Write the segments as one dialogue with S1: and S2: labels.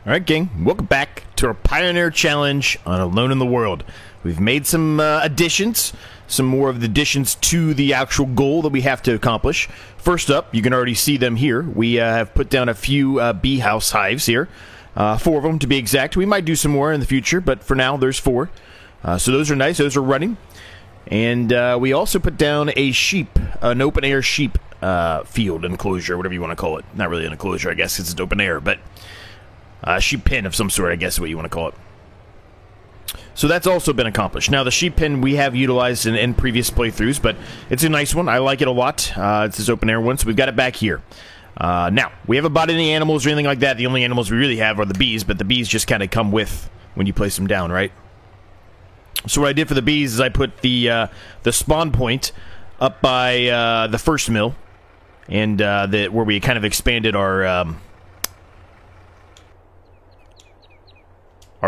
S1: Alright, gang, welcome back to our Pioneer Challenge on Alone in the World. We've made some additions, some more of the additions to the actual goal that we have to accomplish. First up, you can already see them here. We have put down a few bee house hives here. 4 of them to be exact. We might do some more in the future, but for now, there's 4. So those are nice, those are running. And we also put down a sheep, an open-air sheep field enclosure, whatever you want to call it. Not really an enclosure, I guess, because it's open air, but sheep pen of some sort, I guess is what you want to call it. So that's also been accomplished. Now, the sheep pen we have utilized in previous playthroughs, but it's a nice one. I like it a lot. It's this open air one, so we've got it back here. Now, we haven't bought any animals or anything like that. The only animals we really have are the bees, but the bees just kind of come with when you place them down, right? So what I did for the bees is I put the spawn point up by the first mill, and where we kind of expanded our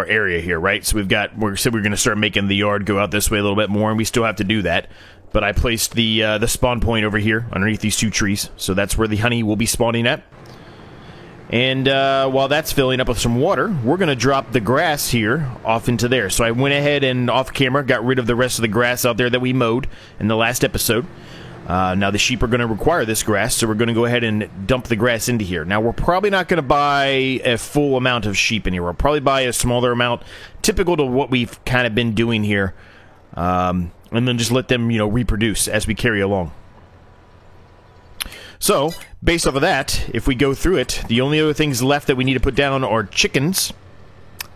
S1: area here, right? So we said we're going to start making the yard go out this way a little bit more, and we still have to do that. But I placed the spawn point over here underneath these 2 trees, so that's where the honey will be spawning at. And while that's filling up with some water, we're going to drop the grass here off into there. So I went ahead and off camera got rid of the rest of the grass out there that we mowed in the last episode. Now the sheep are going to require this grass, so we're going to go ahead and dump the grass into here. Now we're probably not going to buy a full amount of sheep in here. We'll probably buy a smaller amount, typical to what we've kind of been doing here, and then just let them, reproduce as we carry along. So, based off of that, if we go through it, the only other things left that we need to put down are chickens.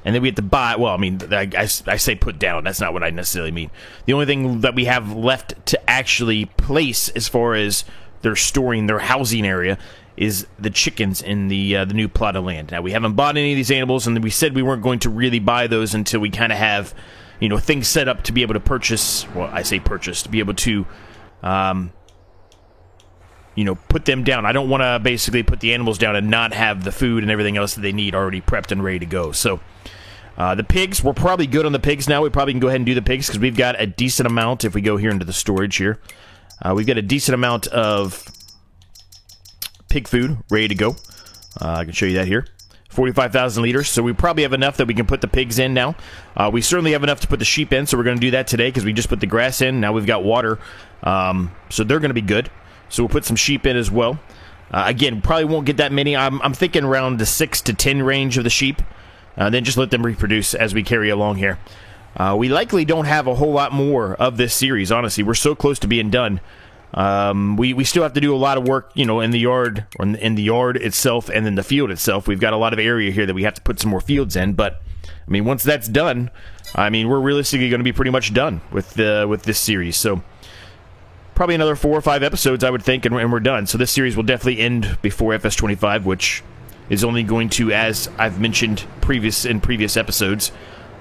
S1: And then we have to buy, well, I mean, I say put down, that's not what I necessarily mean. The only thing that we have left to actually place as far as their storing, their housing area, is the chickens in the new plot of land. Now, we haven't bought any of these animals, and we said we weren't going to really buy those until we kind of have, things set up to be able to purchase, well, I say purchase, to be able to, put them down. I don't want to basically put the animals down and not have the food and everything else that they need already prepped and ready to go. So, the pigs, we're probably good on the pigs now. We probably can go ahead and do the pigs because we've got a decent amount. If we go here into the storage here, we've got a decent amount of pig food ready to go. I can show you that here. 45,000 liters, so we probably have enough that we can put the pigs in now. We certainly have enough to put the sheep in, so we're going to do that today because we just put the grass in. Now we've got water, so they're going to be good. So we'll put some sheep in as well. Again, probably won't get that many. I'm thinking around the 6 to 10 range of the sheep. Then just let them reproduce as we carry along here. We likely don't have a whole lot more of this series, honestly. We're so close to being done. We still have to do a lot of work, in the yard, or in the yard itself and in the field itself. We've got a lot of area here that we have to put some more fields in. But, once that's done, we're realistically going to be pretty much done with this series. So, probably another 4 or 5 episodes, I would think, and we're done. So this series will definitely end before FS25, which is only going to, as I've mentioned in previous episodes,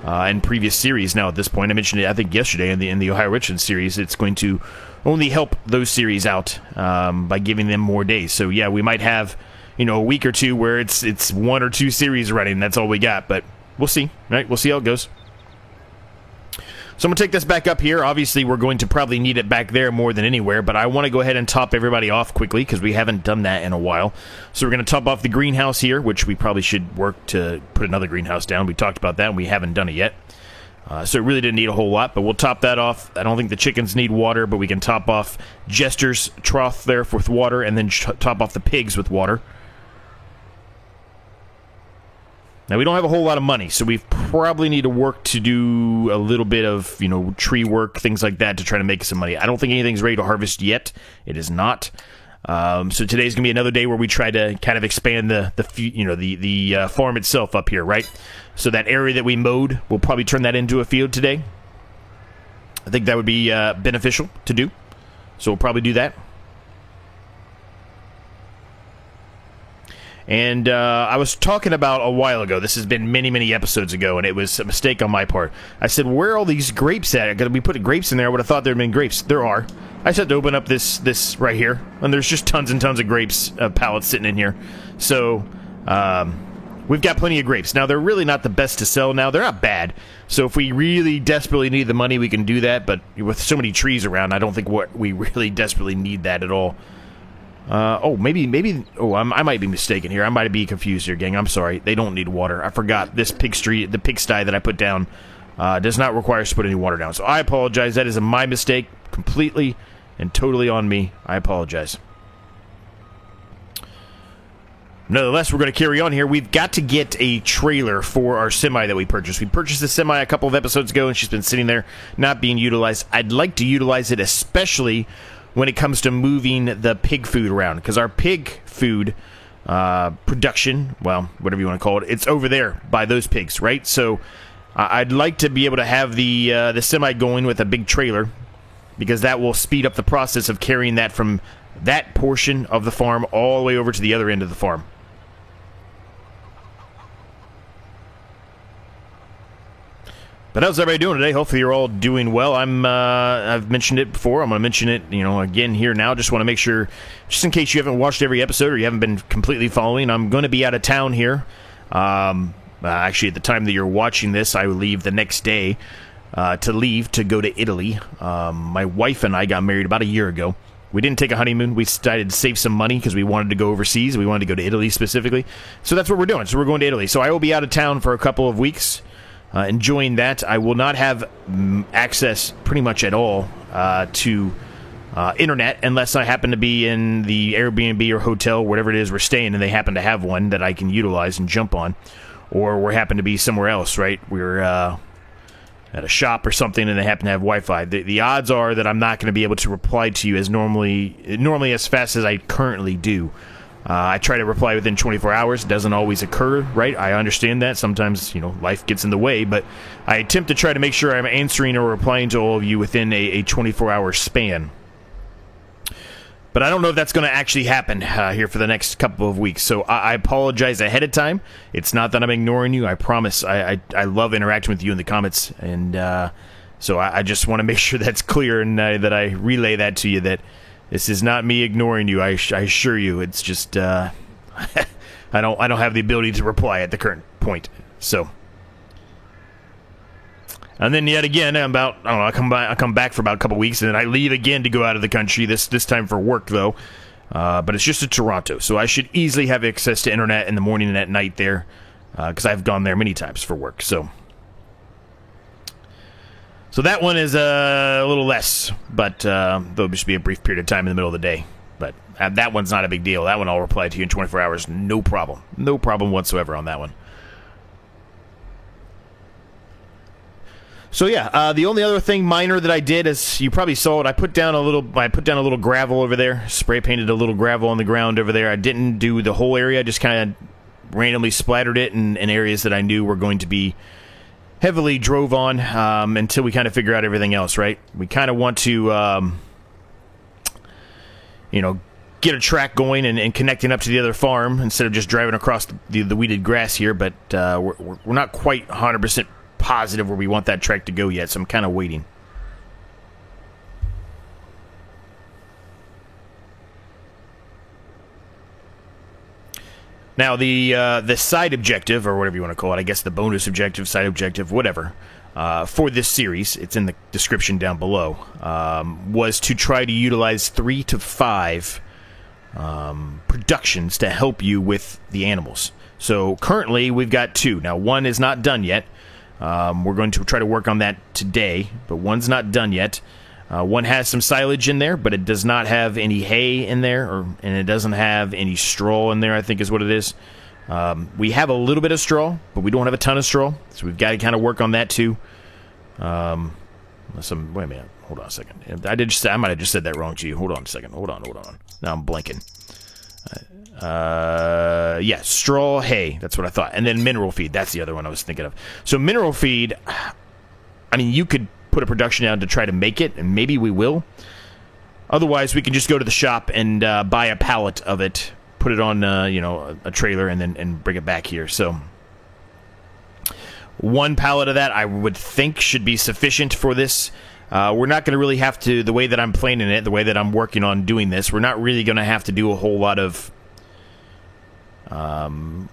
S1: and previous series now at this point. I mentioned it, I think, yesterday in the Ohio Richland series. It's going to only help those series out by giving them more days. So, yeah, we might have, a week or 2 where it's 1 or 2 series running. That's all we got, but we'll see, right? We'll see how it goes. So I'm going to take this back up here. Obviously, we're going to probably need it back there more than anywhere, but I want to go ahead and top everybody off quickly because we haven't done that in a while. So we're going to top off the greenhouse here, which we probably should work to put another greenhouse down. We talked about that, and we haven't done it yet. So it really didn't need a whole lot, but we'll top that off. I don't think the chickens need water, but we can top off Jester's trough there with water, and then top off the pigs with water. Now, we don't have a whole lot of money, so we probably need to work to do a little bit of, tree work, things like that, to try to make some money. I don't think anything's ready to harvest yet. It is not. So today's going to be another day where we try to kind of expand the farm itself up here, right? So that area that we mowed, we'll probably turn that into a field today. I think that would be beneficial to do. So we'll probably do that. And I was talking about a while ago, this has been many, many episodes ago, and it was a mistake on my part. I said, where are all these grapes at? Because we put grapes in there, I would have thought there had been grapes. There are. I just had to open up this right here, and there's just tons and tons of grapes pallets sitting in here. So, we've got plenty of grapes. Now, they're really not the best to sell now. They're not bad. So if we really desperately need the money, we can do that. But with so many trees around, I don't think we really desperately need that at all. I might be mistaken here. I might be confused here, gang. I'm sorry. They don't need water. I forgot this the pigsty that I put down does not require us to put any water down. So I apologize. That is my mistake, completely and totally on me. I apologize. Nonetheless, we're going to carry on here. We've got to get a trailer for our semi that we purchased. We purchased the semi a couple of episodes ago, and she's been sitting there not being utilized. I'd like to utilize it, especially when it comes to moving the pig food around, because our pig food production, well, whatever you want to call it, it's over there by those pigs, right? So I'd like to be able to have the semi going with a big trailer, because that will speed up the process of carrying that from that portion of the farm all the way over to the other end of the farm. But how's everybody doing today? Hopefully you're all doing well. I've mentioned it before. I'm going to mention it, again here now. Just want to make sure, just in case you haven't watched every episode or you haven't been completely following, I'm going to be out of town here. Actually, at the time that you're watching this, I will leave the next day to go to Italy. My wife and I got married about a year ago. We didn't take a honeymoon. We decided to save some money because we wanted to go overseas. We wanted to go to Italy specifically. So that's what we're doing. So we're going to Italy. So I will be out of town for a couple of weeks. Enjoying that. I will not have access pretty much at all to internet unless I happen to be in the Airbnb or hotel, whatever it is we're staying, and they happen to have one that I can utilize and jump on, or we happen to be somewhere else, right? We're at a shop or something and they happen to have Wi-Fi. The odds are that I'm not going to be able to reply to you as normally as fast as I currently do. I try to reply within 24 hours. It doesn't always occur, right? I understand that. Sometimes, life gets in the way, but I attempt to try to make sure I'm answering or replying to all of you within a 24-hour span. But I don't know if that's going to actually happen here for the next couple of weeks, so I apologize ahead of time. It's not that I'm ignoring you. I promise I love interacting with you in the comments, and so I just want to make sure that's clear and that I relay that to you, that this is not me ignoring you. I assure you. It's just I don't have the ability to reply at the current point. So, and then yet again, I come back for about a couple weeks, and then I leave again to go out of the country. This time for work though, but it's just to Toronto, so I should easily have access to internet in the morning and at night there, because I've gone there many times for work. So that one is a little less, but there'll just be a brief period of time in the middle of the day. But that one's not a big deal. That one I'll reply to you in 24 hours. No problem. No problem whatsoever on that one. So yeah, the only other thing minor that I did, is you probably saw it, I put down a little gravel over there, spray painted a little gravel on the ground over there. I didn't do the whole area. I just kind of randomly splattered it in areas that I knew were going to be heavily drove on until we kind of figure out everything else, right? We kind of want to, get a track going and connecting up to the other farm instead of just driving across the weeded grass here, but we're not quite 100% positive where we want that track to go yet, so I'm kind of waiting. Now, the side objective, or whatever you want to call it, I guess the bonus objective, side objective, whatever, for this series, it's in the description down below, was to try to utilize 3 to 5 productions to help you with the animals. So currently, we've got 2. Now, one is not done yet. We're going to try to work on that today, but one's not done yet. One has some silage in there, but it does not have any hay in there, and it doesn't have any straw in there, I think is what it is. We have a little bit of straw, but we don't have a ton of straw, so we've got to kind of work on that too. Wait a minute. Hold on a second. I might have just said that wrong to you. Hold on a second. Hold on. Now I'm blanking. Yeah, straw, hay. That's what I thought. And then mineral feed. That's the other one I was thinking of. So mineral feed, I mean, you could put a production down to try to make it, and maybe we will. Otherwise, we can just go to the shop and buy a pallet of it, put it on a trailer, and then bring it back here. So one pallet of that I would think should be sufficient for this. We're not going to really have to, the way that I'm planning it, the way that I'm working on doing this, we're not really going to have to do a whole lot of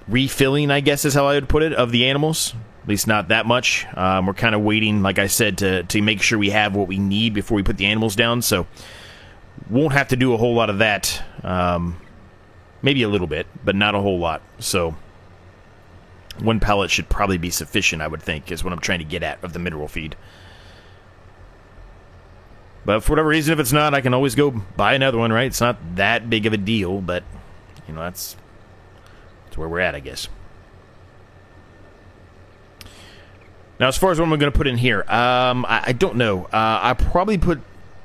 S1: refilling, I guess is how I would put it, of the animals. At least not that much. We're kind of waiting, like I said, to make sure we have what we need before we put the animals down. So won't have to do a whole lot of that. Maybe a little bit, but not a whole lot. So 1 pallet should probably be sufficient, I would think, is what I'm trying to get at of the mineral feed. But for whatever reason, if it's not, I can always go buy another one, right? It's not that big of a deal, but, you know, that's where we're at, I guess. Now, as far as what I'm going to put in here, I don't know. I probably put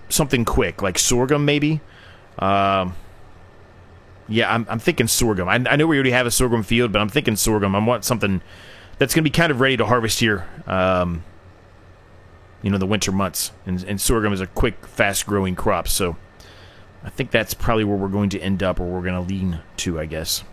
S1: something quick, like sorghum, maybe. Yeah, I'm thinking sorghum. I know we already have a sorghum field, but I'm thinking sorghum. I want something that's going to be kind of ready to harvest here, the winter months. And sorghum is a quick, fast-growing crop, so I think that's probably where we're going to end up, or we're going to lean to, I guess.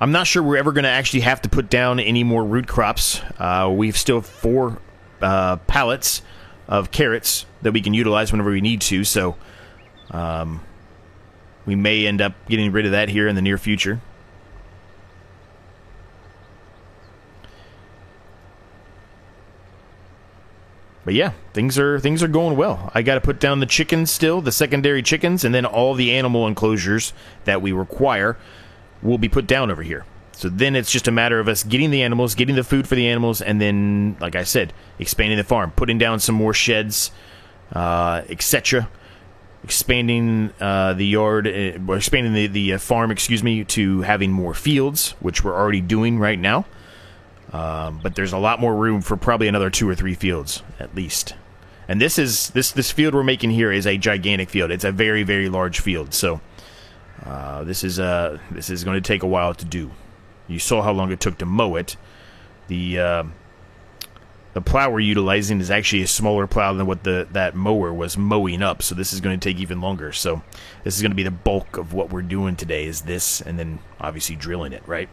S1: I'm not sure we're ever going to actually have to put down any more root crops. We've still 4 pallets of carrots that we can utilize whenever we need to, so we may end up getting rid of that here in the near future. But yeah, things are going well. I got to put down the chickens still, the secondary chickens, and then all the animal enclosures that we require will be put down over here. So then it's just a matter of us getting the animals, getting the food for the animals, and then, like I said, expanding the farm, putting down some more sheds, etc. Expanding the yard, expanding the farm, to having more fields, which we're already doing right now. But there's a lot more room for probably another 2 or 3 fields at least. And this field we're making here is a gigantic field. It's a very, very large field. So this is going to take a while to do. You saw how long it took to mow it. The plow we're utilizing is actually a smaller plow than what that mower was mowing up, so this is going to take even longer. So this is going to be the bulk of what we're doing today, is this, and then obviously drilling it, right?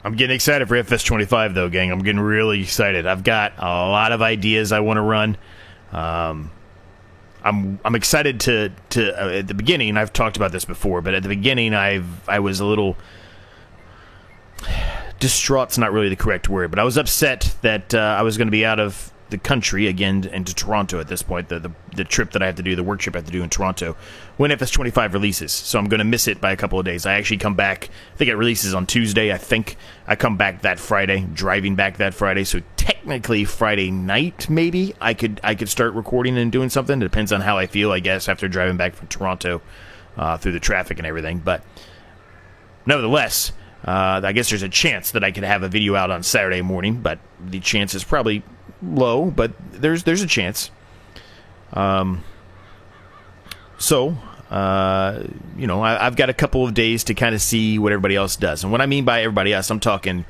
S1: I'm getting excited for FS25, though, gang. I'm getting really excited. I've got a lot of ideas I want to run. I'm excited to at the beginning. I've talked about this before, but at the beginning, I was a little distraught's not really the correct word, but I was upset that I was going to be out of the country again into Toronto at this point. The trip that I have to do, the work trip I have to do in Toronto when FS25 releases. So I'm going to miss it by a couple of days. I actually come back, I think it releases on Tuesday, I think. I come back that Friday, driving back that Friday. So technically Friday night, maybe, I could start recording and doing something. It depends on how I feel, I guess, after driving back from Toronto through the traffic and everything. But nevertheless, I guess there's a chance that I could have a video out on Saturday morning, but the chance is probably low, but there's a chance. I've got a couple of days to kind of see what everybody else does. And what I mean by everybody else, I'm talking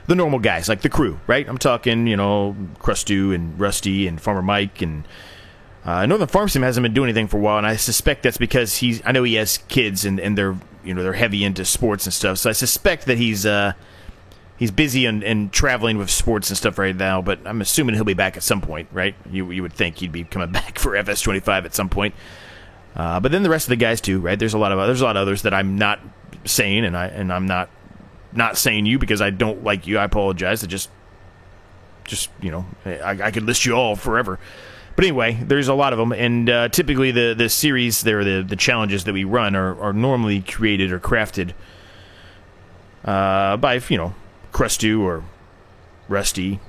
S1: the normal guys, like the crew, right? I'm talking, Crustu and Rusty and Farmer Mike, and Northern Farm Sim hasn't been doing anything for a while, and I suspect that's because I know he has kids and they're they're heavy into sports and stuff, so I suspect that he's busy and traveling with sports and stuff right now, but I'm assuming he'll be back at some point, right? You would think he'd be coming back for FS25 at some point. But then the rest of the guys too, right? There's a lot of others that I'm not saying, and I'm not saying you because I don't like you. I apologize. I just I could list you all forever. But anyway, there's a lot of them, and typically the series, the challenges that we run are normally created or crafted by Crustu or Rusty.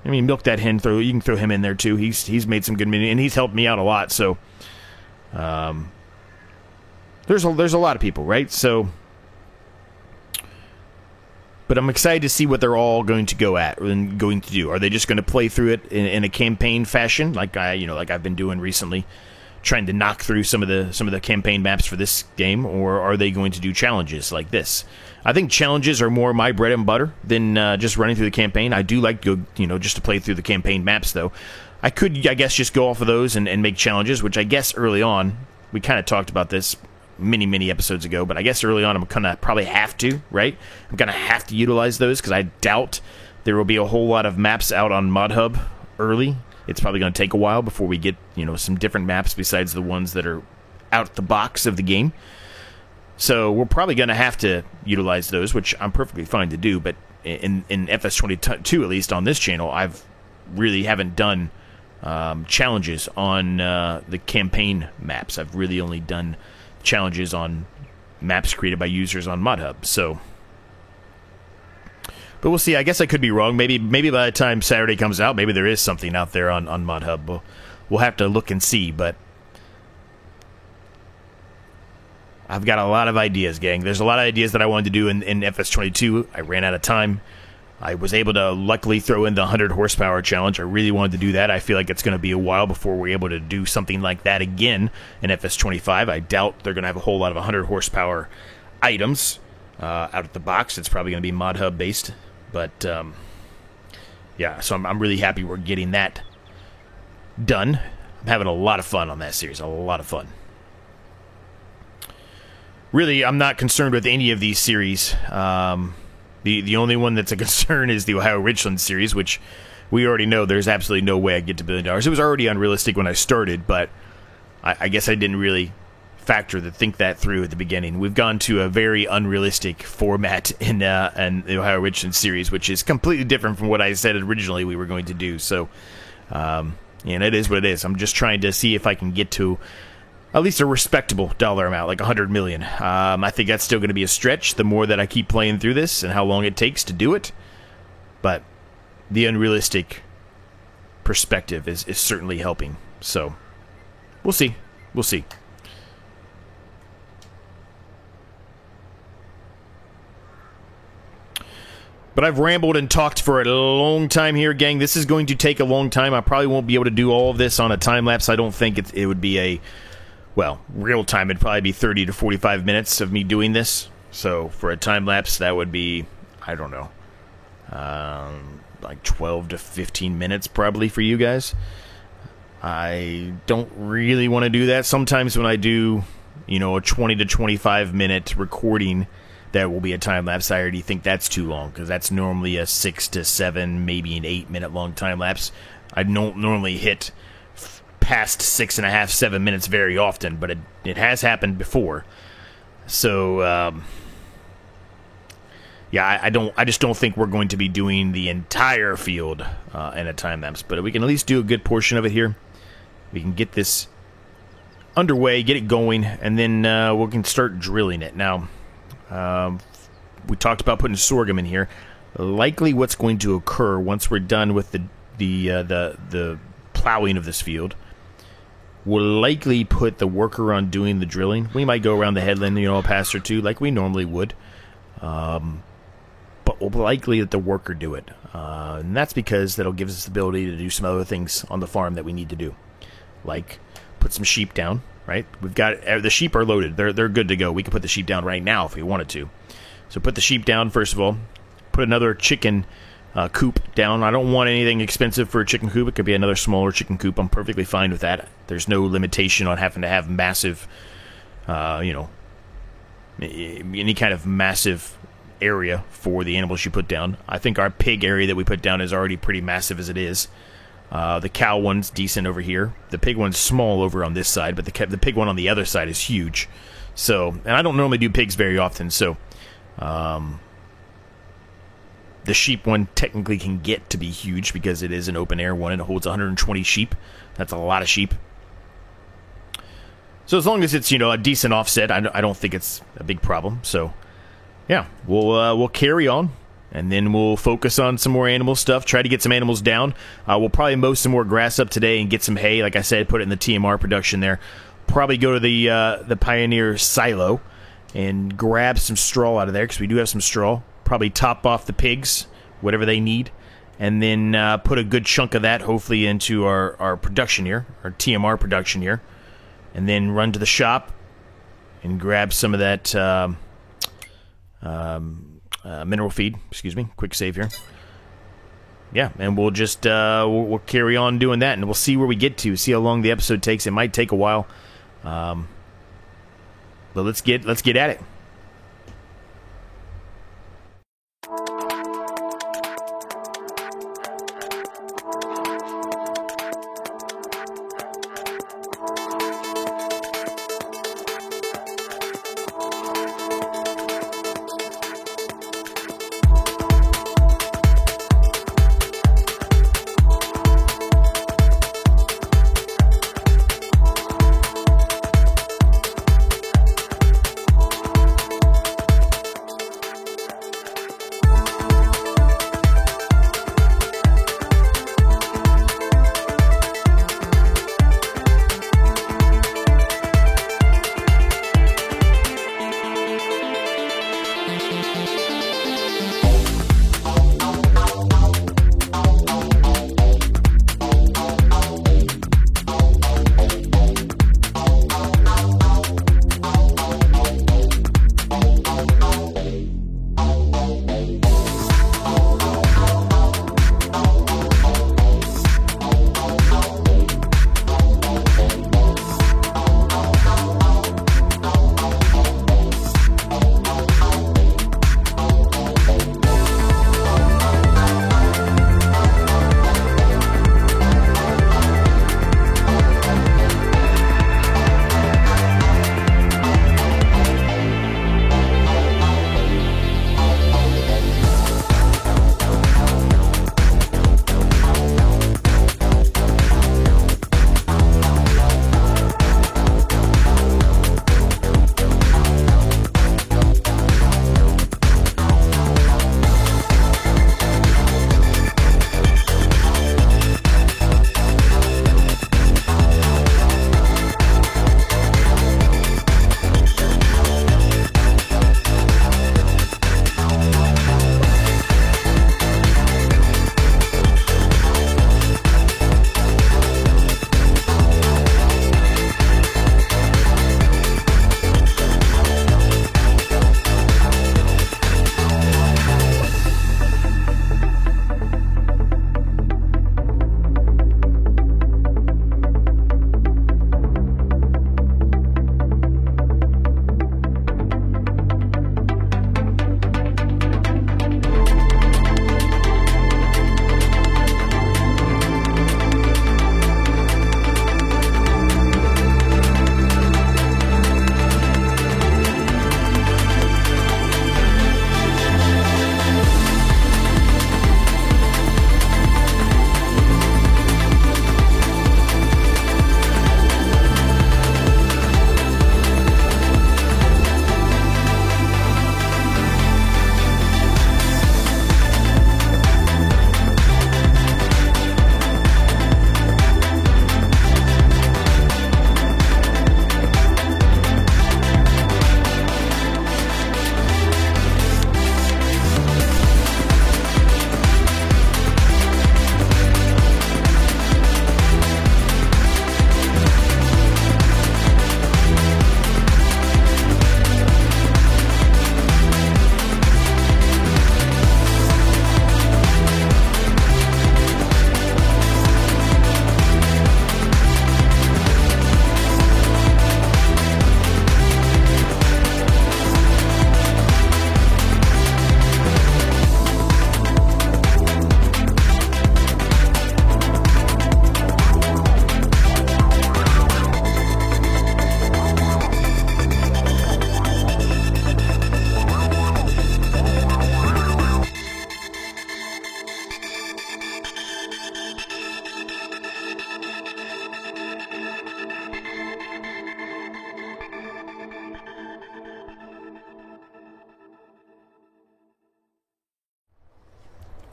S1: I mean, Milk That Hen, you can throw him in there too. He's made some good mini, and he's helped me out a lot. So, there's a lot of people, right? So, but I'm excited to see what they're all going to go at and going to do. Are they just going to play through it in a campaign fashion, like I've been doing recently, trying to knock through some of the campaign maps for this game, or are they going to do challenges like this? I think challenges are more my bread and butter than just running through the campaign. I do like to go, just to play through the campaign maps, though. I could, I guess, just go off of those and make challenges, which I guess early on, we kind of talked about this many episodes ago, but I guess early on I'm going to probably have to, right? I'm going to have to utilize those because I doubt there will be a whole lot of maps out on ModHub early. it's probably going to take a while before we get, some different maps besides the ones that are out the box of the game. So we're probably going to have to utilize those, which I'm perfectly fine to do. But in FS22, at least on this channel, I've really haven't done challenges on the campaign maps. I've really only done challenges on maps created by users on ModHub. So, but we'll see. I guess I could be wrong. Maybe by the time Saturday comes out, maybe there is something out there on ModHub. We'll have to look and see. But I've got a lot of ideas, gang. There's a lot of ideas that I wanted to do in FS22. I ran out of time. I was able to luckily throw in the 100 horsepower challenge. I really wanted to do that. I feel like it's going to be a while before we're able to do something like that again in FS25. I doubt they're going to have a whole lot of 100 horsepower items out of the box. It's probably going to be ModHub based. But, yeah, so I'm really happy we're getting that done. I'm having a lot of fun on that series. A lot of fun. Really, I'm not concerned with any of these series. The only one that's a concern is the Ohio Richland series, which we already know there's absolutely no way I get to $1 billion. It was already unrealistic when I started, but I guess I didn't really think that through at the beginning. We've gone to a very unrealistic format in the Ohio Richland series, which is completely different from what I said originally we were going to do. So, and it is what it is. I'm just trying to see if I can get to at least a respectable dollar amount, like $100 million. I think that's still going to be a stretch the more that I keep playing through this and how long it takes to do it. But the unrealistic perspective is certainly helping. So, we'll see. We'll see. But I've rambled and talked for a long time here, gang. This is going to take a long time. I probably won't be able to do all of this on a time lapse. I don't think it would be real time, it'd probably be 30 to 45 minutes of me doing this. So for a time lapse, that would be, I don't know, like 12 to 15 minutes probably for you guys. I don't really want to do that. Sometimes when I do, a 20 to 25 minute recording, that will be a time lapse. I already think that's too long because that's normally a 6 to 7, maybe an 8 minute long time lapse. I don't normally hit past 6.5, 7 minutes very often, but it has happened before. So, yeah, I just don't think we're going to be doing the entire field in a time lapse, but we can at least do a good portion of it here. We can get this underway, get it going, and then we can start drilling it. Now, we talked about putting sorghum in here. Likely, what's going to occur once we're done with the plowing of this field, we'll likely put the worker on doing the drilling. We might go around the headland, a pass or two, like we normally would. But we'll likely let the worker do it. And that's because that'll give us the ability to do some other things on the farm that we need to do. Like put some sheep down, right? We've got, the sheep are loaded. They're good to go. We can put the sheep down right now if we wanted to. So put the sheep down, first of all. Put another chicken coop down. I don't want anything expensive for a chicken coop. It could be another smaller chicken coop. I'm perfectly fine with that. There's no limitation on having to have massive, any kind of massive area for the animals you put down. I think our pig area that we put down is already pretty massive as it is. The cow one's decent over here. The pig one's small over on this side, but the pig one on the other side is huge. So, and I don't normally do pigs very often, so the sheep one technically can get to be huge because it is an open air one and it holds 120 sheep. That's a lot of sheep. So as long as it's, a decent offset, I don't think it's a big problem. So, yeah, we'll carry on. And then we'll focus on some more animal stuff, try to get some animals down. We'll probably mow some more grass up today and get some hay. Like I said, put it in the TMR production there. Probably go to the Pioneer silo and grab some straw out of there because we do have some straw. Probably top off the pigs, whatever they need. And then put a good chunk of that hopefully into our production here, our TMR production here. And then run to the shop and grab some of that mineral feed. Excuse me. Quick save here. Yeah, and we'll just we'll carry on doing that, and we'll see where we get to. See how long the episode takes. It might take a while, but let's get at it.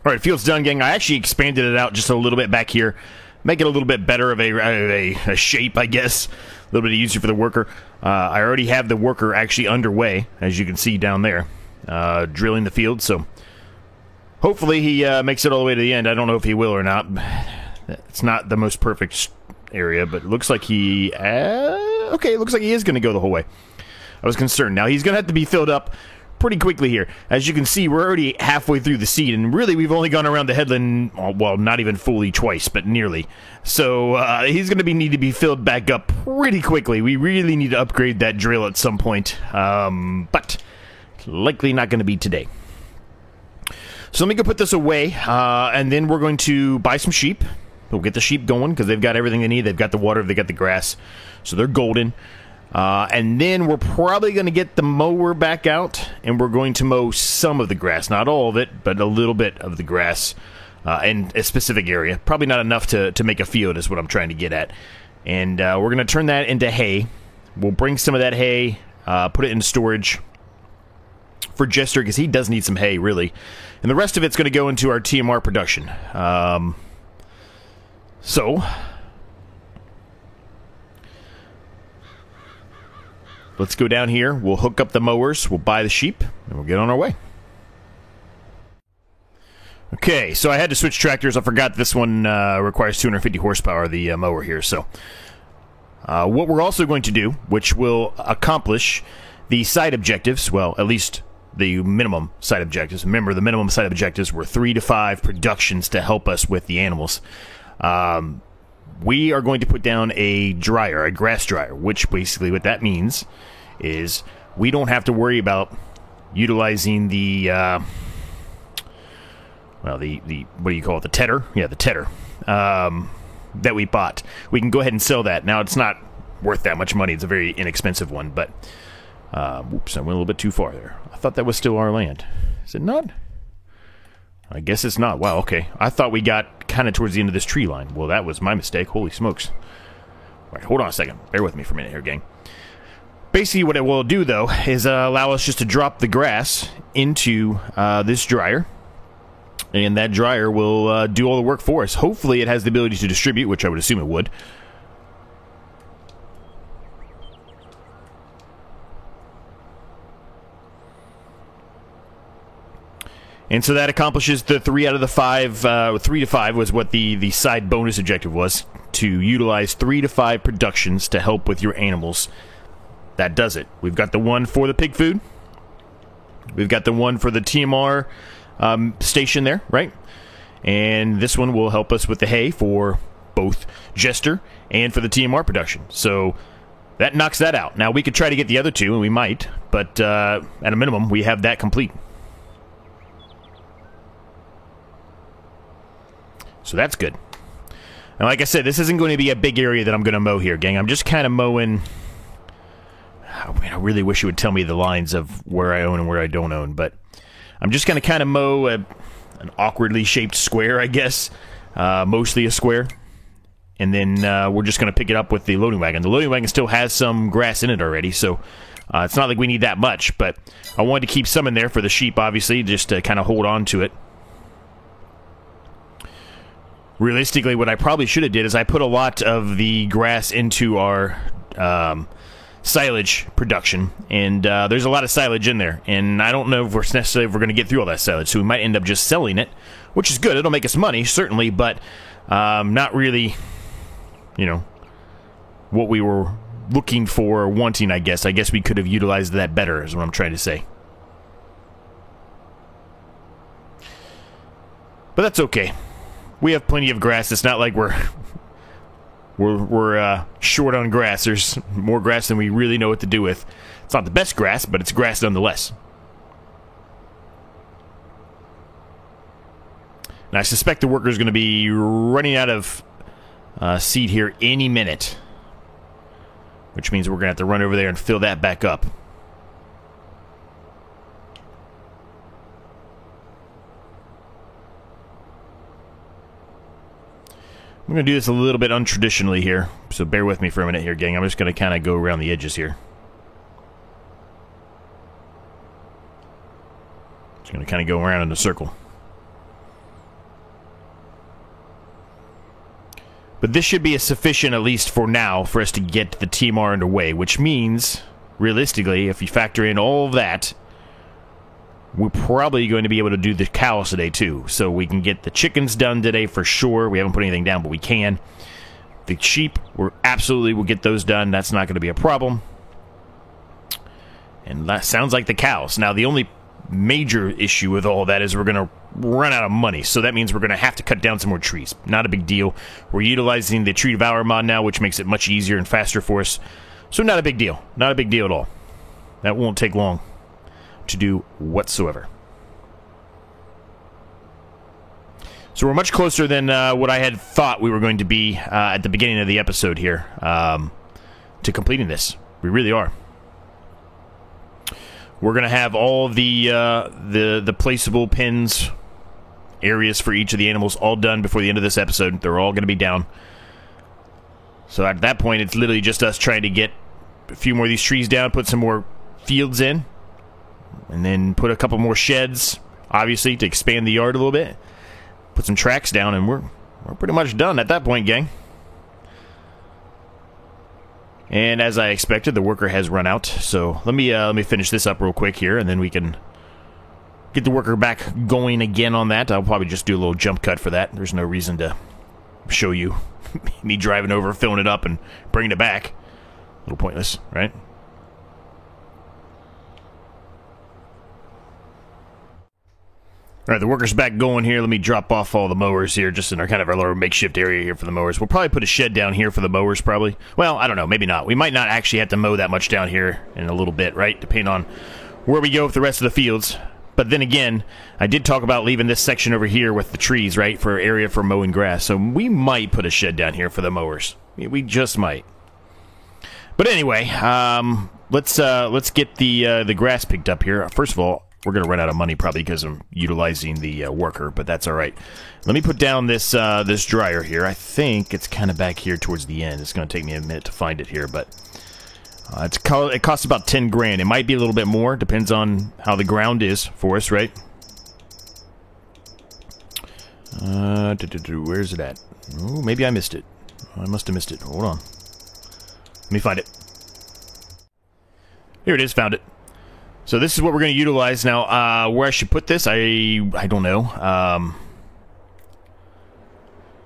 S1: All right, field's done, gang. I actually expanded it out just a little bit back here. Make it a little bit better of a shape, I guess. A little bit easier for the worker. I already have the worker actually underway, as you can see down there, drilling the field. So hopefully he makes it all the way to the end. I don't know if he will or not. It's not the most perfect area, but it looks like he... okay, it looks like he is going to go the whole way. I was concerned. Now, he's going to have to be filled up pretty quickly here. As you can see, we're already halfway through the seed, and really we've only gone around the headland, well, not even fully twice, but nearly. So he's going to need to be filled back up pretty quickly. We really need to upgrade that drill at some point, but likely not going to be today. So let me go put this away, and then we're going to buy some sheep. We'll get the sheep going, because they've got everything they need. They've got the water, they've got the grass, so they're golden. And then we're probably going to get the mower back out, and we're going to mow some of the grass. Not all of it, but a little bit of the grass in a specific area. Probably not enough to make a field is what I'm trying to get at. And we're going to turn that into hay. We'll bring some of that hay, put it in storage for Jester, because he does need some hay, really. And the rest of it's going to go into our TMR production. So... let's go down here, we'll hook up the mowers, we'll buy the sheep, and we'll get on our way. Okay, so I had to switch tractors. I forgot this one requires 250 horsepower, the mower here. So what we're also going to do, which will accomplish the side objectives, well, at least the minimum side objectives. Remember, the minimum side objectives were 3 to 5 productions to help us with the animals. We are going to put down a dryer, a grass dryer, which basically what that means is we don't have to worry about utilizing the, what do you call it, the tedder? Yeah, the tedder that we bought. We can go ahead and sell that. Now, it's not worth that much money. It's a very inexpensive one, but, whoops, I went a little bit too far there. I thought that was still our land. Is it not? I guess it's not. Wow, okay. I thought we got kind of towards the end of this tree line. Well, that was my mistake. Holy smokes. All right, hold on a second. Bear with me for a minute here, gang. Basically, what it will do, though, is allow us just to drop the grass into this dryer. And that dryer will do all the work for us. Hopefully, it has the ability to distribute, which I would assume it would. And so that accomplishes the 3 out of the 5, 3 to 5 was what the side bonus objective was, to utilize 3 to 5 productions to help with your animals. That does it. We've got the one for the pig food. We've got the one for the TMR station there, right? And this one will help us with the hay for both Jester and for the TMR production. So that knocks that out. Now, we could try to get the other two, and we might, but at a minimum, we have that complete. So that's good. And like I said, this isn't going to be a big area that I'm going to mow here, gang. I'm just kind of mowing... I really wish you would tell me the lines of where I own and where I don't own, but I'm just going to kind of mow an awkwardly shaped square, I guess. Mostly a square. And then we're just going to pick it up with the loading wagon. The loading wagon still has some grass in it already, so it's not like we need that much, but I wanted to keep some in there for the sheep, obviously, just to kind of hold on to it. Realistically, what I probably should have did is I put a lot of the grass into our silage production, and there's a lot of silage in there, and I don't know if we're going to get through all that silage, so we might end up just selling it, which is good. It'll make us money, certainly, but not really, what we were looking for or wanting, I guess. I guess we could have utilized that better, is what I'm trying to say. But that's okay. We have plenty of grass. It's not like we're short on grass. There's more grass than we really know what to do with. It's not the best grass, but it's grass nonetheless. And I suspect the worker's going to be running out of seed here any minute, which means we're going to have to run over there and fill that back up. I'm going to do this a little bit untraditionally here, so bear with me for a minute here, gang. I'm just going to kind of go around the edges here. Just going to kind of go around in a circle. But this should be a sufficient, at least for now, for us to get the TMR underway, which means, realistically, if you factor in all of that, we're probably going to be able to do the cows today, too. So we can get the chickens done today for sure. We haven't put anything down, but we can. The sheep, we'll get those done. That's not going to be a problem. And that sounds like the cows. Now, the only major issue with all that is we're going to run out of money. So that means we're going to have to cut down some more trees. Not a big deal. We're utilizing the Tree Devourer mod now, which makes it much easier and faster for us. So not a big deal. Not a big deal at all. That won't take long to do whatsoever. So we're much closer than what I had thought we were going to be at the beginning of the episode here to completing this. We really are. We're going to have all the placeable pins, areas for each of the animals all done before the end of this episode. They're all going to be down. So at that point, it's literally just us trying to get a few more of these trees down, put some more fields in, and then put a couple more sheds, obviously, to expand the yard a little bit. Put some tracks down, and we're pretty much done at that point, gang. And as I expected, the worker has run out. So let me finish this up real quick here, and then we can get the worker back going again on that. I'll probably just do a little jump cut for that. There's no reason to show you me driving over, filling it up, and bringing it back. A little pointless, right? All right, the worker's back going here. Let me drop off all the mowers here, just in our kind of our little makeshift area here for the mowers. We'll probably put a shed down here for the mowers, probably. Well, I don't know, maybe not. We might not actually have to mow that much down here in a little bit, right? Depending on where we go with the rest of the fields. But then again, I did talk about leaving this section over here with the trees, right, for area for mowing grass. So we might put a shed down here for the mowers. We just might. But anyway, let's get the grass picked up here. First of all, we're going to run out of money probably because I'm utilizing the worker, but that's all right. Let me put down this this dryer here. I think it's kind of back here towards the end. It's going to take me a minute to find it here, but it costs about 10 grand. It might be a little bit more. Depends on how the ground is for us, right? Where's it at? Oh, maybe I missed it. I must have missed it. Hold on. Let me find it. Here it is. Found it. So this is what we're going to utilize now. Where I should put this, I don't know.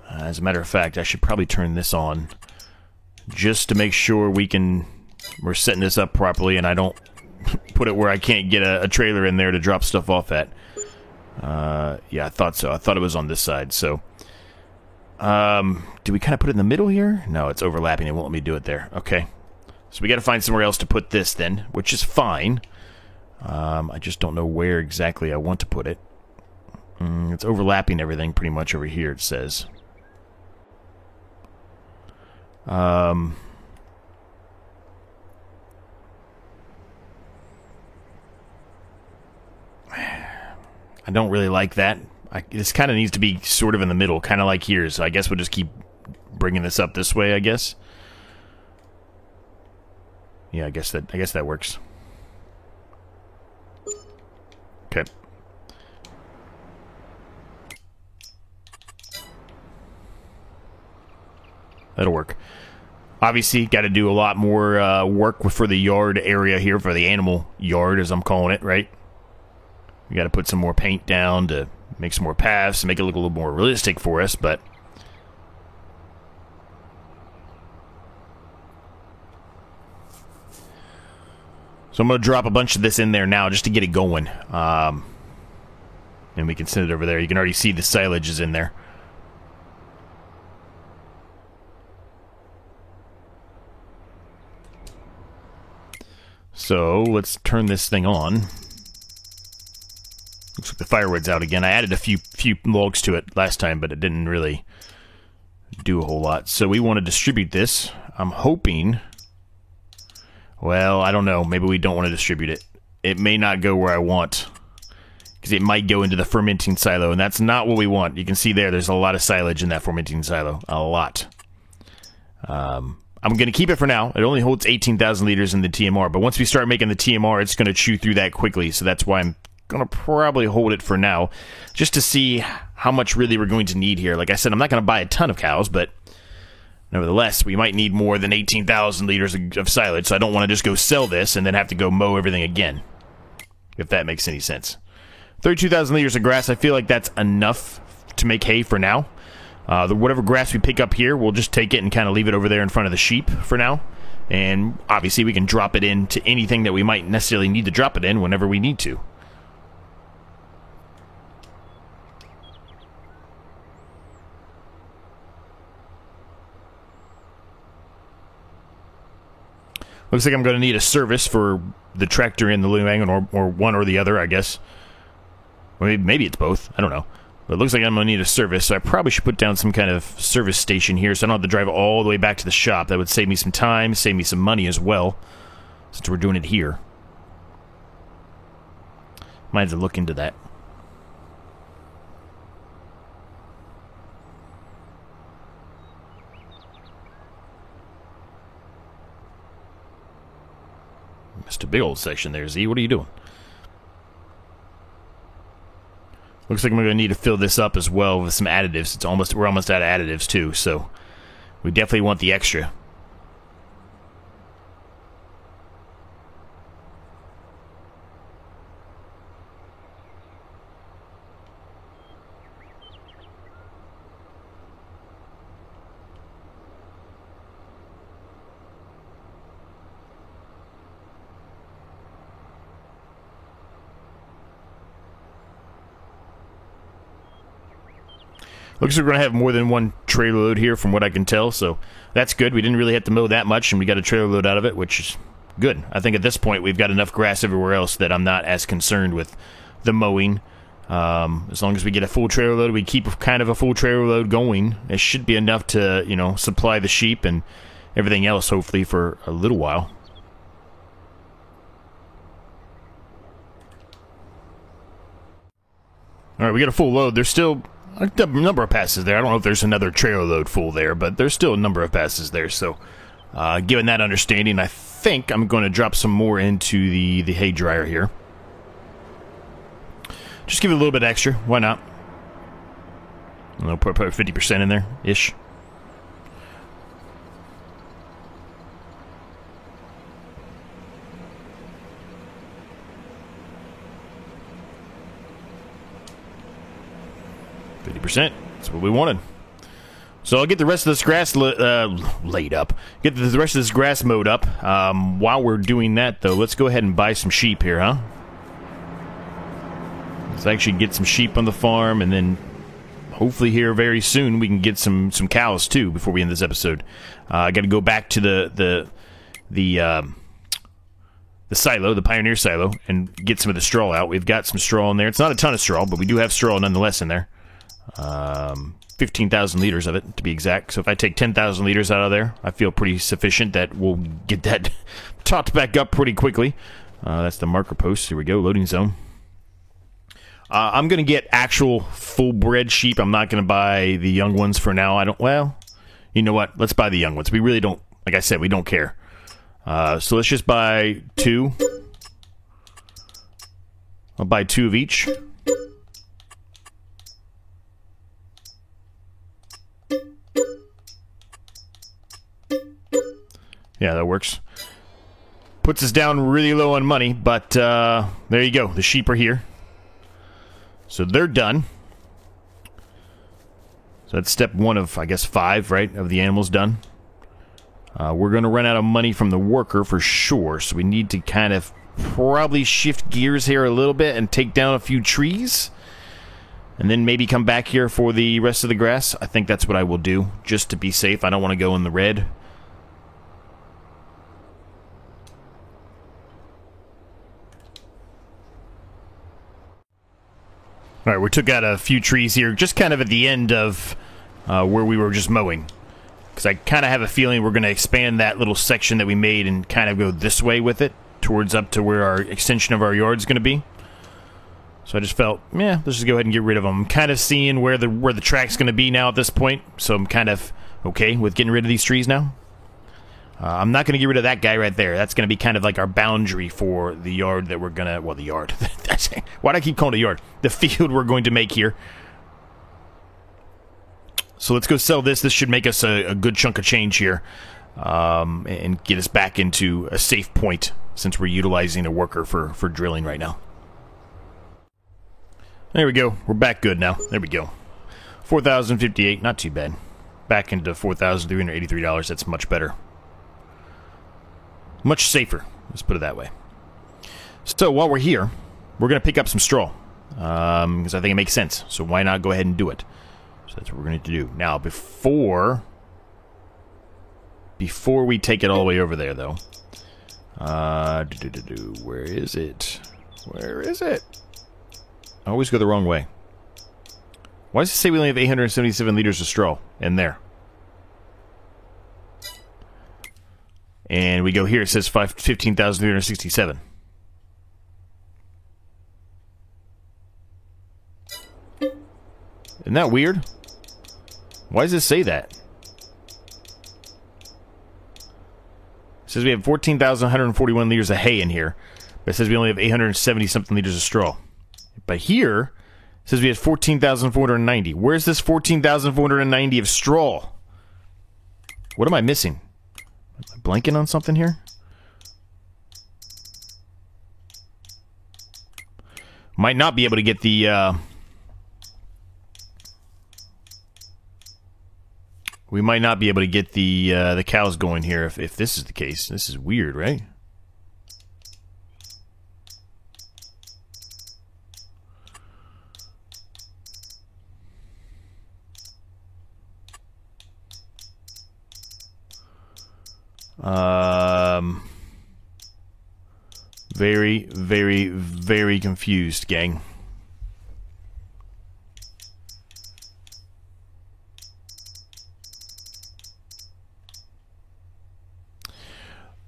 S1: As a matter of fact, I should probably turn this on just to make sure we're setting this up properly, and I don't put it where I can't get a trailer in there to drop stuff off at. Yeah, I thought so. I thought it was on this side. So, do we kind of put it in the middle here? No, it's overlapping. It won't let me do it there. Okay, so we got to find somewhere else to put this then, which is fine. I just don't know where exactly I want to put it. It's overlapping everything pretty much over here, it says. I don't really like that. This kind of needs to be sort of in the middle, kind of like here. So I guess we'll just keep bringing this up this way, I guess. Yeah, I guess that works. Okay. That'll work. Obviously, got to do a lot more work for the yard area here, for the animal yard, as I'm calling it, right? We got to put some more paint down to make some more paths, to make it look a little more realistic for us, but so I'm going to drop a bunch of this in there now just to get it going. And we can send it over there. You can already see the silage is in there. So let's turn this thing on. Looks like the firewood's out again. I added a few logs to it last time, but it didn't really do a whole lot. So we want to distribute this. I'm hoping... Well, I don't know. Maybe we don't want to distribute it. It may not go where I want, because it might go into the fermenting silo, and that's not what we want. You can see there's a lot of silage in that fermenting silo. A lot. I'm going to keep it for now. It only holds 18,000 liters in the TMR, but once we start making the TMR, it's going to chew through that quickly, so that's why I'm going to probably hold it for now, just to see how much really we're going to need here. Like I said, I'm not going to buy a ton of cows, but Nevertheless, we might need more than 18,000 liters of silage, so I don't want to just go sell this and then have to go mow everything again, if that makes any sense. 32,000 liters of grass, I feel like that's enough to make hay for now. Whatever grass we pick up here, we'll just take it and kind of leave it over there in front of the sheep for now. And obviously we can drop it into anything that we might necessarily need to drop it in whenever we need to. Looks like I'm going to need a service for the tractor and the loom wagon, or one or the other, I guess. Or maybe it's both. I don't know. But it looks like I'm going to need a service, so I probably should put down some kind of service station here so I don't have to drive all the way back to the shop. That would save me some time, save me some money as well, since we're doing it here. Might have to look into that. Missed a big old section there, Z. What are you doing? Looks like I'm going to need to fill this up as well with some additives. We're almost out of additives too, so we definitely want the extra. Looks like we're going to have more than one trailer load here from what I can tell, so that's good. We didn't really have to mow that much, and we got a trailer load out of it, which is good. I think at this point we've got enough grass everywhere else that I'm not as concerned with the mowing. As long as we get a full trailer load, we keep kind of a full trailer load going. It should be enough to, you know, supply the sheep and everything else, hopefully, for a little while. All right, we got a full load. There's still a number of passes there. I don't know if there's another trailer load full there, but there's still a number of passes there. So, given that understanding, I think I'm going to drop some more into the hay dryer here. Just give it a little bit extra. Why not? I'll put 50% in there, ish. That's what we wanted. So I'll get the rest of this grass laid up. Get the rest of this grass mowed up. While we're doing that, though, let's go ahead and buy some sheep here, huh? Let's actually get some sheep on the farm, and then hopefully here very soon we can get some cows too before we end this episode. I got to go back to the silo, the Pioneer silo, and get some of the straw out. We've got some straw in there. It's not a ton of straw, but we do have straw nonetheless in there. 15,000 liters of it, to be exact. So if I take 10,000 liters out of there, I feel pretty sufficient that we'll get that topped back up pretty quickly. That's the marker post. Here we go, loading zone. I'm going to get actual full-bred sheep. I'm not going to buy the young ones for now. Well, you know what? Let's buy the young ones. We really don't, like I said, we don't care. So let's just buy 2. I'll buy 2 of each. Yeah, that works. Puts us down really low on money, but there you go. The sheep are here. So they're done. So that's step 1 of, I guess, 5, right, of the animals done. We're going to run out of money from the worker for sure, so we need to kind of probably shift gears here a little bit and take down a few trees. And then maybe come back here for the rest of the grass. I think that's what I will do, just to be safe. I don't want to go in the red. All right, we took out a few trees here, just kind of at the end of where we were just mowing. Because I kind of have a feeling we're going to expand that little section that we made and kind of go this way with it, towards up to where our extension of our yard is going to be. So I just felt, yeah, let's just go ahead and get rid of them. I'm kind of seeing where the track's going to be now at this point, so I'm kind of okay with getting rid of these trees now. I'm not going to get rid of that guy right there. That's going to be kind of like our boundary for the yard that we're going to... Well, the yard. Why do I keep calling it a yard? The field we're going to make here. So let's go sell this. This should make us a good chunk of change here, and get us back into a safe point since we're utilizing a worker for drilling right now. There we go. We're back good now. There we go. 4,058. Not too bad. Back into $4,383. That's much better. Much safer. Let's put it that way. So while we're here, we're going to pick up some straw. Because I think it makes sense. So why not go ahead and do it? So that's what we're going to do. Now, before we take it all the way over there, though. Where is it? Where is it? I always go the wrong way. Why does it say we only have 877 liters of straw in there? And we go here, it says 15,367. Isn't that weird? Why does it say that? It says we have 14,141 liters of hay in here, but it says we only have 870-something liters of straw. But here, it says we have 14,490. Where's this 14,490 of straw? What am I missing? Am I blanking on something here? Might not be able to get the, we might not be able to get the cows going here if this is the case. This is weird, right? Very, very, very confused, gang.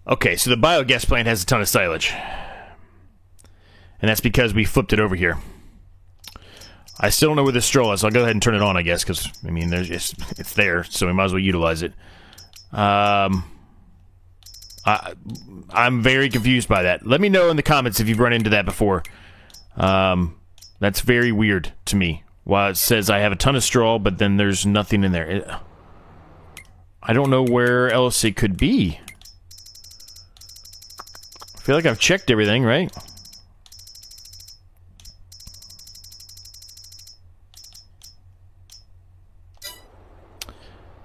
S1: Okay, so the biogas plant has a ton of silage. And that's because we flipped it over here. I still don't know where this straw is, so I'll go ahead and turn it on, I guess, because, I mean, it's there, so we might as well utilize it. I'm very confused by that. Let me know in the comments if you've run into that before. That's very weird to me. While it says I have a ton of straw, but then there's nothing in there. I don't know where else it could be. I feel like I've checked everything, right?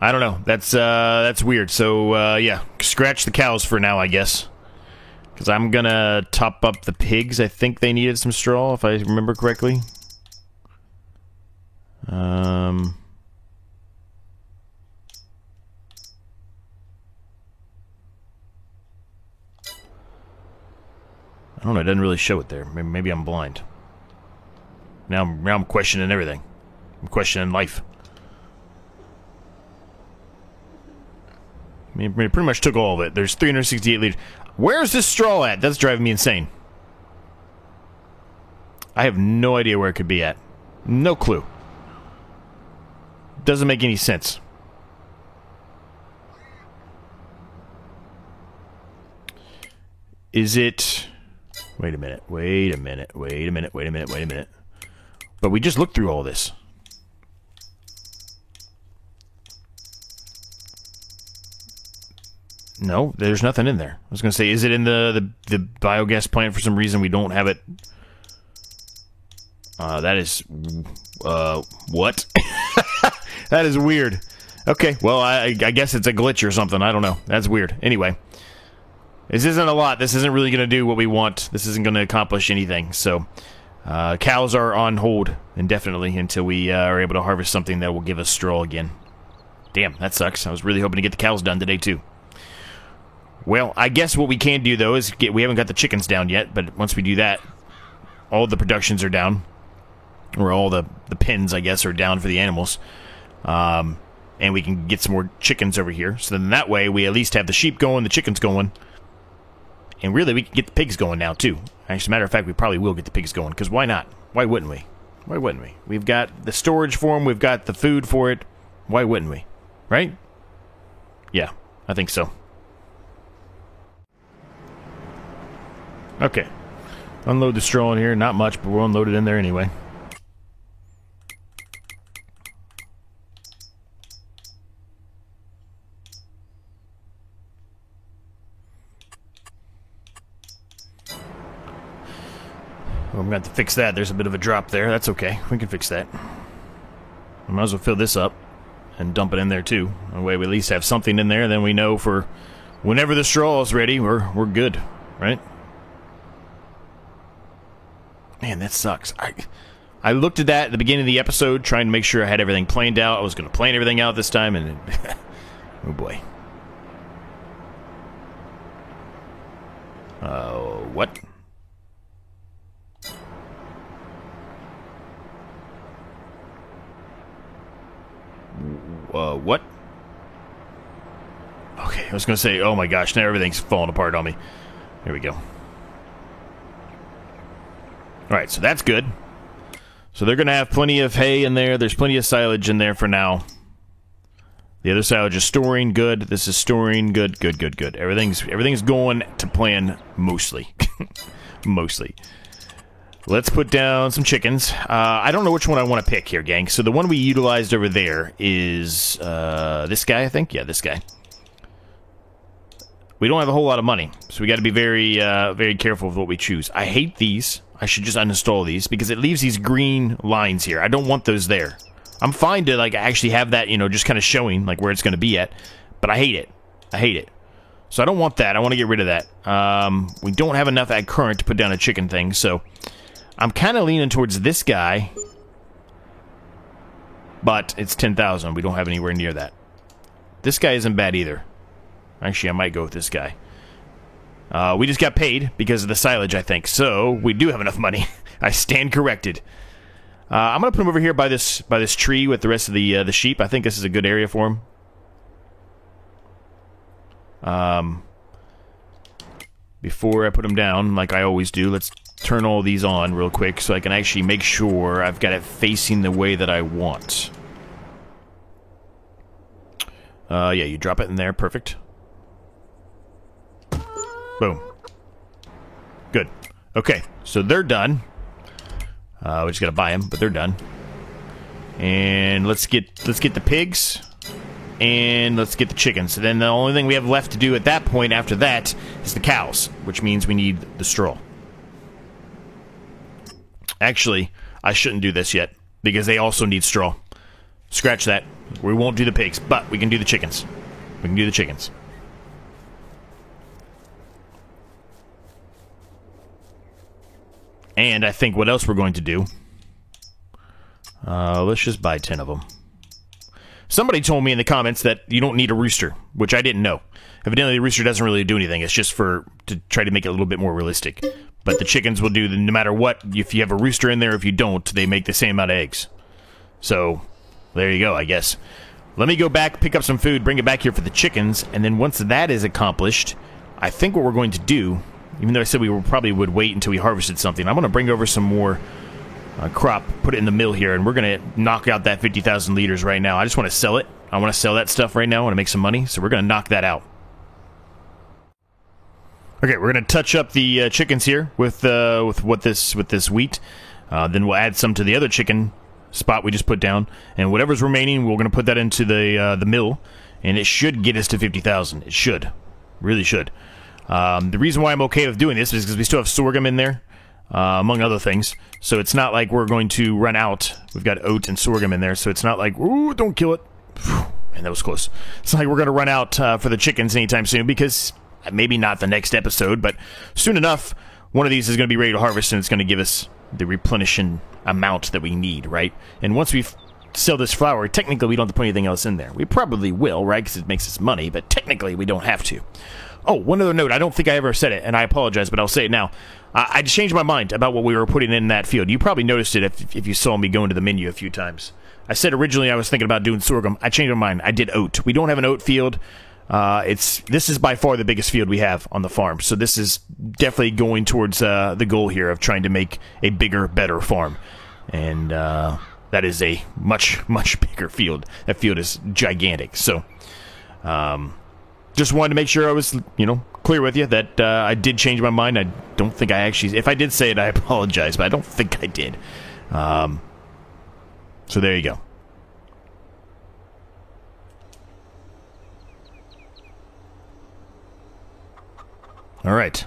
S1: I don't know. That's weird. So, yeah. Scratch the cows for now, I guess. Because I'm gonna top up the pigs. I think they needed some straw, if I remember correctly. I don't know. It doesn't really show it there. Maybe I'm blind. Now I'm questioning everything. I'm questioning life. I mean, it pretty much took all of it. There's 368 liters. Where's this straw at? That's driving me insane. I have no idea where it could be at. No clue. Doesn't make any sense. Is it... Wait a minute. Wait a minute. Wait a minute. Wait a minute. Wait a minute. But we just looked through all this. No, there's nothing in there. I was going to say, is it in the biogas plant for some reason we don't have it? That is... what? That is weird. Okay, well, I guess it's a glitch or something. I don't know. That's weird. Anyway. This isn't a lot. This isn't really going to do what we want. This isn't going to accomplish anything. So, cows are on hold indefinitely until we are able to harvest something that will give us straw again. Damn, that sucks. I was really hoping to get the cows done today, too. Well, I guess what we can do, though, is we haven't got the chickens down yet, but once we do that, all the productions are down. Or all the pens, I guess, are down for the animals. And we can get some more chickens over here. So then that way, we at least have the sheep going, the chickens going. And really, we can get the pigs going now, too. Actually, as a matter of fact, we probably will get the pigs going, because why not? Why wouldn't we? Why wouldn't we? We've got the storage for them, we've got the food for it. Why wouldn't we? Right? Yeah, I think so. Okay. Unload the straw in here. Not much, but we'll unload it in there anyway. I'm going to have to fix that. There's a bit of a drop there. That's okay. We can fix that. I might as well fill this up and dump it in there too. That way we at least have something in there. Then we know for whenever the straw is ready, we're good, right? Man, that sucks. I looked at that at the beginning of the episode, trying to make sure I had everything planned out. I was going to plan everything out this time, and oh boy. What? What? Okay, I was going to say, oh my gosh, now everything's falling apart on me. Here we go. Alright, so that's good. So they're going to have plenty of hay in there. There's plenty of silage in there for now. The other silage is storing, good. This is storing, good, good, good, good. Everything's going to plan, mostly. Mostly. Let's put down some chickens. I don't know which one I want to pick here, gang. So the one we utilized over there is this guy, I think. Yeah, this guy. We don't have a whole lot of money, so we got to be very, very careful with what we choose. I hate these. I should just uninstall these because it leaves these green lines here. I don't want those there. I'm fine to like actually have that, just kind of showing like where it's going to be at, but I hate it. I hate it. So I don't want that. I want to get rid of that. We don't have enough at current to put down a chicken thing, so I'm kind of leaning towards this guy, but it's 10,000. We don't have anywhere near that. This guy isn't bad either. Actually, I might go with this guy. We just got paid because of the silage, I think. So, we do have enough money. I stand corrected. I'm going to put him over here by this tree with the rest of the sheep. I think this is a good area for him. Before I put him down, like I always do, let's turn all these on real quick so I can actually make sure I've got it facing the way that I want. Yeah, you drop it in there. Perfect. Boom. Good. Okay, so they're done. We just gotta buy them, but they're done. And let's get the pigs, and let's get the chickens. So then the only thing we have left to do at that point after that is the cows, which means we need the straw. Actually, I shouldn't do this yet because they also need straw. Scratch that. We won't do the pigs, but we can do the chickens. We can do the chickens. And I think what else we're going to do... let's just buy 10 of them. Somebody told me in the comments that you don't need a rooster, which I didn't know. Evidently, the rooster doesn't really do anything. It's just to try to make it a little bit more realistic. But the chickens will do, no matter what, if you have a rooster in there, if you don't, they make the same amount of eggs. So, there you go, I guess. Let me go back, pick up some food, bring it back here for the chickens, and then once that is accomplished, I think what we're going to do... Even though I said we probably would wait until we harvested something, I'm going to bring over some more crop, put it in the mill here, and we're going to knock out that 50,000 liters right now. I just want to sell it. I want to sell that stuff right now. I want to make some money, so we're going to knock that out. Okay, we're going to touch up the chickens here with this wheat. Then we'll add some to the other chicken spot we just put down, and whatever's remaining, we're going to put that into the mill, and it should get us to 50,000. It should, really should. The reason why I'm okay with doing this is because we still have sorghum in there, among other things. So it's not like we're going to run out. We've got oat and sorghum in there, so it's not like, ooh, don't kill it. Man, that was close. It's not like we're going to run out for the chickens anytime soon, because maybe not the next episode, but soon enough, one of these is going to be ready to harvest, and it's going to give us the replenishing amount that we need, right? And once we sell this flour, technically we don't have to put anything else in there. We probably will, right, because it makes us money, but technically we don't have to. Oh, one other note. I don't think I ever said it, and I apologize, but I'll say it now. I changed my mind about what we were putting in that field. You probably noticed it if you saw me go into the menu a few times. I said originally I was thinking about doing sorghum. I changed my mind. I did oat. We don't have an oat field. This is by far the biggest field we have on the farm, so this is definitely going towards the goal here of trying to make a bigger, better farm. And that is a much, much bigger field. That field is gigantic. So, just wanted to make sure I was, clear with you that I did change my mind. I don't think I actually... If I did say it, I apologize, but I don't think I did. So there you go. All right.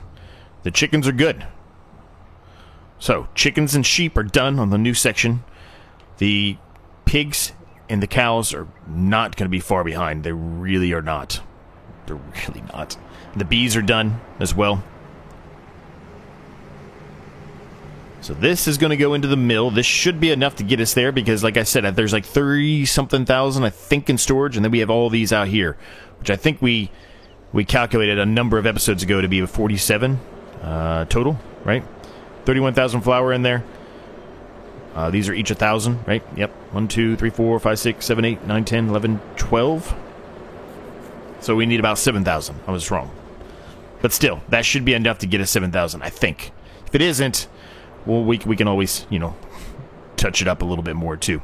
S1: The chickens are good. So, chickens and sheep are done on the new section. The pigs and the cows are not going to be far behind. They really are not. They're really not. The bees are done as well. So this is going to go into the mill. This should be enough to get us there because, like I said, there's like 30-something thousand, I think, in storage, and then we have all these out here, which I think we calculated a number of episodes ago to be 47 total, right? 31,000 flour in there. These are each 1,000, right? Yep. 1, 2, 3, 4, 5, 6, 7, 8, 9, 10, 11, 12. So we need about 7,000. I was wrong. But still, that should be enough to get us 7,000, I think. If it isn't, well, we can always, touch it up a little bit more, too.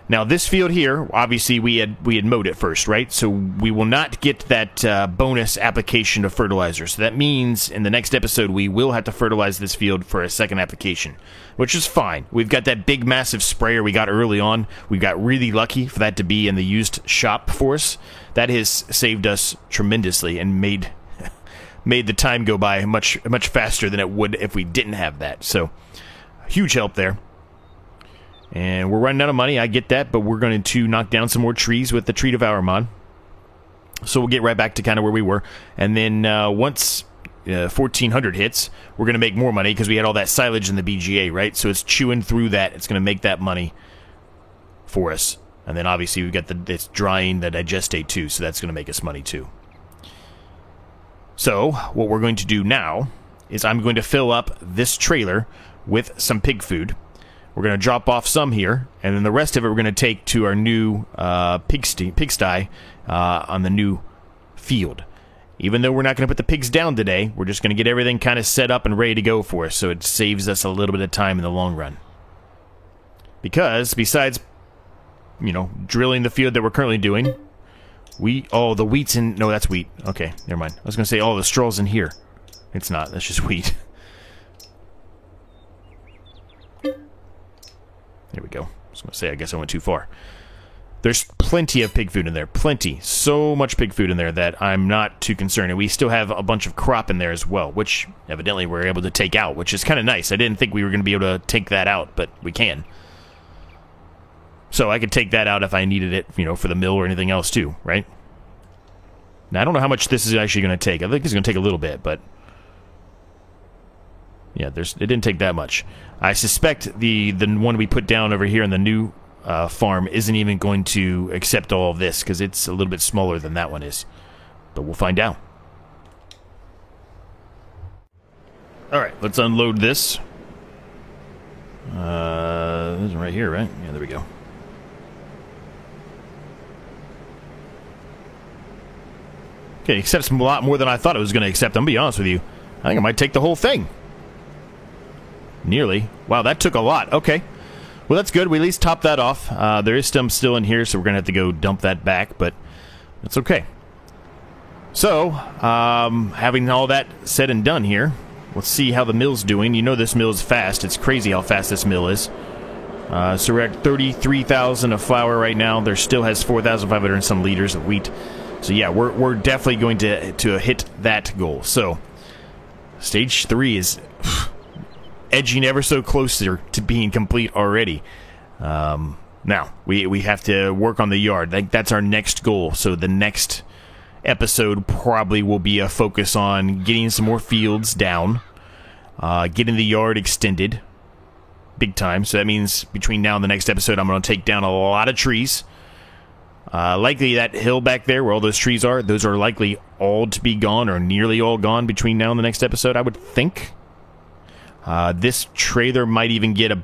S1: Now, this field here, obviously, we had mowed it first, right? So we will not get that bonus application of fertilizer. So that means in the next episode, we will have to fertilize this field for a second application, which is fine. We've got that big, massive sprayer we got early on. We got really lucky for that to be in the used shop for us. That has saved us tremendously and made the time go by much faster than it would if we didn't have that. So, huge help there. And we're running out of money, I get that, but we're going to knock down some more trees with the Tree Devourer mod. So we'll get right back to kind of where we were. And then once 1,400 hits, we're going to make more money because we had all that silage in the BGA, right? So it's chewing through that. It's going to make that money for us. And then obviously we've got it's drying the digestate too, so that's going to make us money too. So what we're going to do now is I'm going to fill up this trailer with some pig food. We're going to drop off some here, and then the rest of it we're going to take to our new pigsty on the new field. Even though we're not going to put the pigs down today, we're just going to get everything kind of set up and ready to go for us, so it saves us a little bit of time in the long run. Because, besides, drilling the field that we're currently doing, the wheat's in, no, that's wheat. Okay, never mind. I was going to say, the straw's in here. It's not, that's just wheat. There we go. I was going to say, I guess I went too far. There's plenty of pig food in there. Plenty. So much pig food in there that I'm not too concerned. And we still have a bunch of crop in there as well, which evidently we're able to take out, which is kind of nice. I didn't think we were going to be able to take that out, but we can. So I could take that out if I needed it, for the mill or anything else too, right? Now, I don't know how much this is actually going to take. I think it's going to take a little bit, but yeah, it didn't take that much. I suspect the one we put down over here in the new farm isn't even going to accept all of this because it's a little bit smaller than that one is. But we'll find out. All right, let's unload this. This is right here, right? Yeah, there we go. Okay, it accepts a lot more than I thought it was going to accept. I'm going to be honest with you. I think I might take the whole thing. Nearly. Wow, that took a lot. Okay. Well, that's good. We at least topped that off. There is some still in here, so we're going to have to go dump that back, but that's okay. So, having all that said and done here, let's see how the mill's doing. This mill is fast. It's crazy how fast this mill is. So we're at 33,000 of flour right now. There still has 4,500 and some liters of wheat. So yeah, we're definitely going to hit that goal. So, stage 3 is edging ever so closer to being complete already. Now, we have to work on the yard. That's our next goal. So the next episode probably will be a focus on getting some more fields down, getting the yard extended big time. So that means between now and the next episode, I'm going to take down a lot of trees. Likely that hill back there where all those trees are, those are likely all to be gone or nearly all gone between now and the next episode, I would think. This trailer might even get a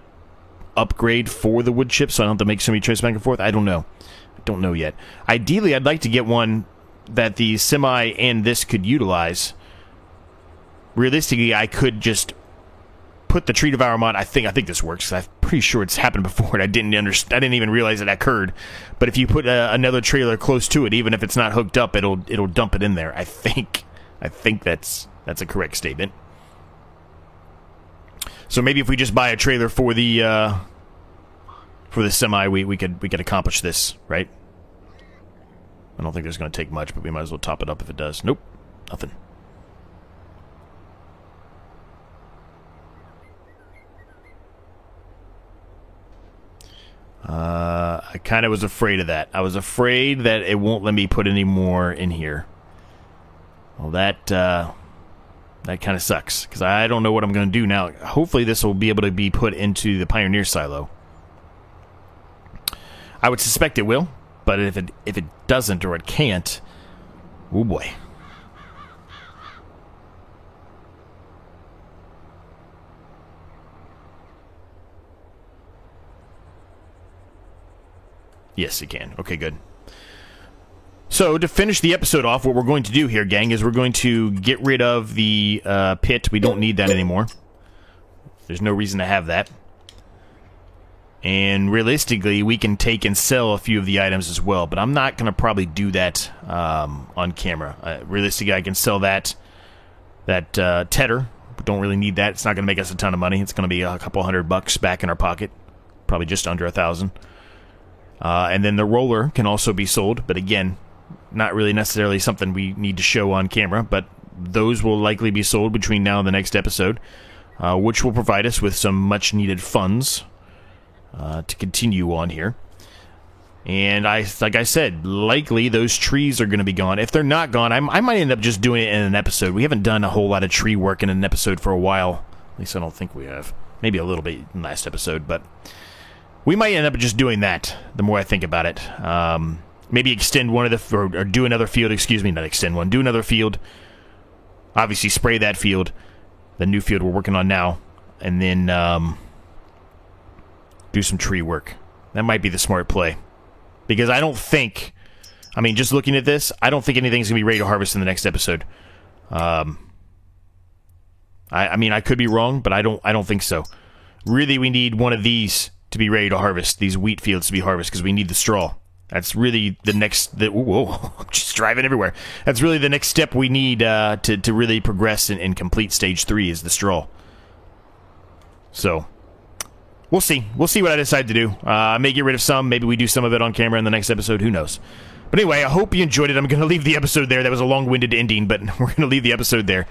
S1: upgrade for the wood chips, so I don't have to make so many trips back and forth. I don't know. I don't know yet. Ideally, I'd like to get one that the semi and this could utilize. Realistically, I could just put the Tree Devourer mod. I think this works. I'm pretty sure it's happened before, and I didn't even realize it occurred. But if you put another trailer close to it, even if it's not hooked up, it'll dump it in there. I think that's a correct statement. So maybe if we just buy a trailer for the semi, we could accomplish this, right? I don't think there's going to take much, but we might as well top it up if it does. Nope, nothing. I kind of was afraid of that. I was afraid that it won't let me put any more in here. Well, that kind of sucks, because I don't know what I'm going to do now. Hopefully this will be able to be put into the Pioneer silo. I would suspect it will, but if it doesn't or it can't, oh boy. Yes, it can. Okay, good. So, to finish the episode off, what we're going to do here, gang, is we're going to get rid of the pit. We don't need that anymore. There's no reason to have that. And realistically, we can take and sell a few of the items as well, but I'm not going to probably do that on camera. Realistically, I can sell that tedder. We don't really need that. It's not going to make us a ton of money. It's going to be a couple $100 back in our pocket. Probably just under 1,000. And then the roller can also be sold, but again, not really necessarily something we need to show on camera, but those will likely be sold between now and the next episode, which will provide us with some much-needed funds to continue on here. And like I said, likely those trees are going to be gone. If they're not gone, I might end up just doing it in an episode. We haven't done a whole lot of tree work in an episode for a while. At least I don't think we have. Maybe a little bit in the last episode, but we might end up just doing that, the more I think about it. Maybe extend one of the... Or do another field, excuse me, not extend one. Do another field. Obviously, spray that field. The new field we're working on now. And then do some tree work. That might be the smart play. Because I don't think... I mean, just looking at this, I don't think anything's going to be ready to harvest in the next episode. I mean, I could be wrong, but I don't think so. Really, we need one of these to be ready to harvest, these wheat fields to be harvested, because we need the straw. That's really the next... whoa, I'm just driving everywhere. That's really the next step we need to really progress and complete Stage 3 is the straw. So, we'll see. We'll see what I decide to do. I may get rid of some. Maybe we do some of it on camera in the next episode. Who knows? But anyway, I hope you enjoyed it. I'm going to leave the episode there. That was a long-winded ending, but we're going to leave the episode there.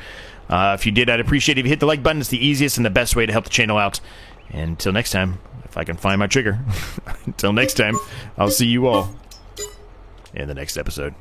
S1: If you did, I'd appreciate it if you hit the like button. It's the easiest and the best way to help the channel out. And until next time, if I can find my trigger. Until next time, I'll see you all in the next episode.